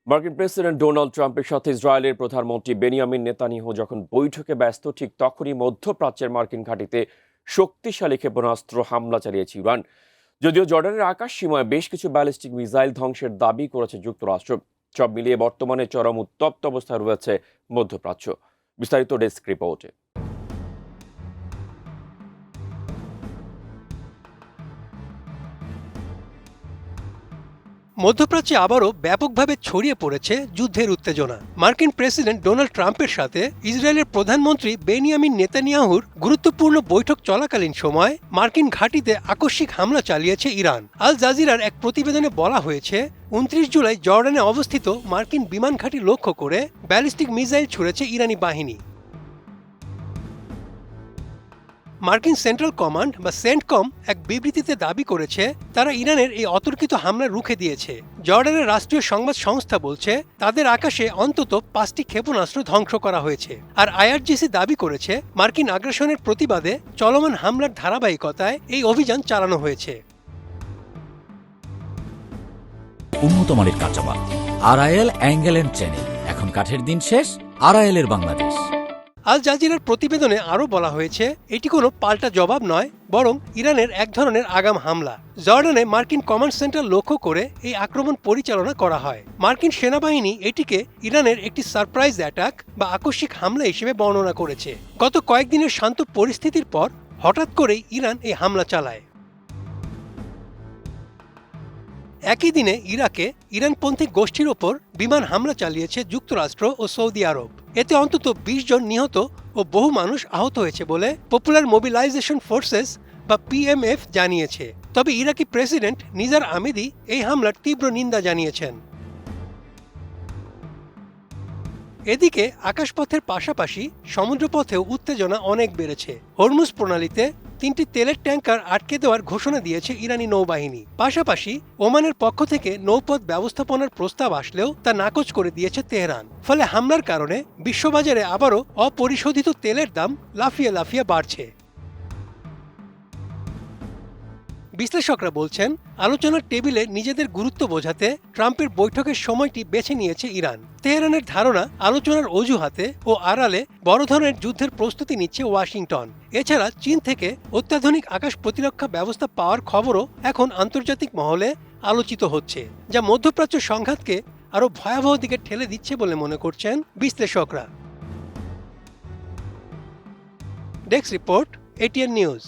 মার্কিন president Donald ট্রাম্পের সাথে ইসরায়েলের প্রধানমন্ত্রী বেনিয়ামিন নেতানিয়াহু যখন বৈঠকে ব্যস্ত, ঠিক তখনই মধ্যপ্রাচ্যের মার্কিন ঘাঁটিতে শক্তিশালী ক্ষেপণাস্ত্র হামলা চালিয়েছে ইরান। যদিও জর্ডানের আকাশ সীমায় বেশ কিছু ব্যালিস্টিক মিসাইল ধ্বংসের দাবি করেছে যুক্তরাষ্ট্র। সব মিলিয়ে বর্তমানে চরম উত্তপ্ত অবস্থায় রয়েছে মধ্যপ্রাচ্য। বিস্তারিত ডেস্ক রিপোর্টে। মধ্যপ্রাচ্যে আবারও ব্যাপকভাবে ছড়িয়ে পড়েছে যুদ্ধের উত্তেজনা। মার্কিন প্রেসিডেন্ট ডোনাল্ড ট্রাম্পের সাথে ইসরায়েলের প্রধানমন্ত্রী বেনিয়ামিন নেতানিয়াহুর গুরুত্বপূর্ণ বৈঠক চলাকালীন সময় মার্কিন ঘাঁটিতে আকস্মিক হামলা চালিয়েছে ইরান। আল জাজিরার এক প্রতিবেদনে বলা হয়েছে, 29 জুলাই জর্ডানে অবস্থিত মার্কিন বিমান ঘাঁটি লক্ষ্য করে ব্যালিস্টিক মিসাইল ছুড়েছে ইরানি বাহিনী। মার্কিন সেন্ট্রাল কমান্ড বা সেন্টকম এক বিবৃতিতে দাবি করেছে তারা ইরানের এই অতর্কিত হামলা রুখে দিয়েছে। জর্ডানের রাষ্ট্রীয় সংবাদ সংস্থা বলছে তাদের আকাশে অন্তত 5টি ক্ষেপণাস্ত্র ধ্বংস করা হয়েছে। আর আইআরজিসি দাবি করেছে মার্কিন আগ্রাসনের প্রতিবাদে চলমান হামলার ধারাবাহিকতায় এই অভিযান চালানো হয়েছে। উন্নত মানের কাঁচামাল আরআইএল অ্যাঙ্গেল এন্ড চ্যানেল, এখন কাঠের দিন শেষ, আরআইএল এর বাংলাদেশ। আল জাজিরার প্রতিবেদনে আরও বলা হয়েছে এটি কোনো পাল্টা জবাব নয়, বরং ইরানের এক ধরনের আগাম হামলা। জর্ডানে মার্কিন কমান্ড সেন্টার লক্ষ্য করে এই আক্রমণ পরিচালনা করা হয়। মার্কিন সেনাবাহিনী এটিকে ইরানের একটি সারপ্রাইজ অ্যাটাক বা আকস্মিক হামলা হিসেবে বর্ণনা করেছে। গত কয়েকদিনের শান্ত পরিস্থিতির পর হঠাৎ করেই ইরান এই হামলা চালায়। একই দিনে ইরাকে ইরানপন্থী গোষ্ঠীর ওপর বিমান হামলা চালিয়েছে যুক্তরাষ্ট্র ও সৌদি আরব। এতে অন্তত 20 জন নিহত ও বহু মানুষ আহত হয়েছে বলে পপুলার মোবিলাইজেশন ফোর্সেস বা পিএমএফ জানিয়েছে। তবে ইরাকি প্রেসিডেন্ট নিজার আহমেদি এই হামলার তীব্র নিন্দা জানিয়েছেন। এদিকে আকাশপথের পাশাপাশি সমুদ্রপথেও উত্তেজনা অনেক বেড়েছে। হরমুজ প্রণালীতে 3টি তেলের ট্যাঙ্কার আটকে দেওয়ার ঘোষণা দিয়েছে ইরানি নৌবাহিনী। পাশাপাশি ওমানের পক্ষ থেকে নৌপথ ব্যবস্থাপনার প্রস্তাব আসলেও তা নাকচ করে দিয়েছে তেহরান। ফলে হামলার কারণে বিশ্ববাজারে আবারও অপরিশোধিত তেলের দাম লাফিয়ে লাফিয়ে বাড়ছে। বিশ্লেষকরা বলছেন আলোচনার টেবিলে নিজেদের গুরুত্ব বোঝাতে ট্রাম্পের বৈঠকের সময়টি বেছে নিয়েছে ইরান। তেহরানের ধারণা আলোচনার অজুহাতে ও আড়ালে বড় ধরনের যুদ্ধের প্রস্তুতি নিচ্ছে ওয়াশিংটন। এছাড়া চীন থেকে অত্যাধুনিক আকাশ প্রতিরক্ষা ব্যবস্থা পাওয়ার খবরও এখন আন্তর্জাতিক মহলে আলোচিত হচ্ছে, যা মধ্যপ্রাচ্য সংঘাতকে আরও ভয়াবহ দিকে ঠেলে দিচ্ছে বলে মনে করছেন বিশ্লেষকরা। Desk report, ATN news.